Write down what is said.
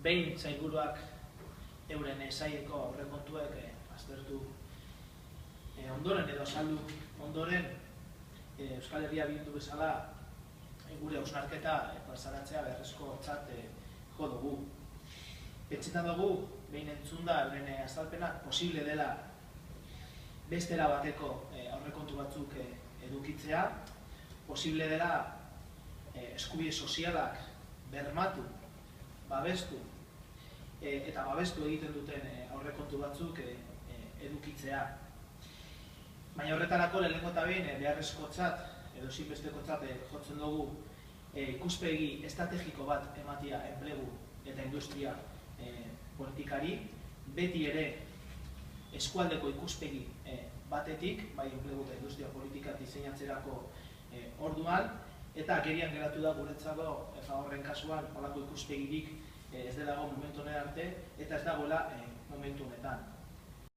behin sailburuak euren saileko aurrekontuek aztertu ondoren edo azaldu ondoren Euskal Herria Bildu bezala gure hausnarketa plazaratzea beharrezkotzat jo dugu. Pentsetan dugu, behin entzunda euren azalpenak posible dela beste era bateko aurrekontu batzuk edukitzea, posible dela eskubide sozialak bermatu, babestu eta babestu egiten duten aurrekontu batzuk edukitzea. Baina horretarako lehenengo eta behin beharrezkotzat edo ezinbestekotzat jotzen dugu ikuspegi estrategiko bat ematia enplegu eta industria politikari, beti ere eskualdeko ikuspegi batetik, bai enplegu eta industria politika diseinatzerako orduan, eta agerian geratu da guretzako Fagorren kasuan holako ikuspegirik ez delago momentu honen arte, eta ez dagoela momentu honetan.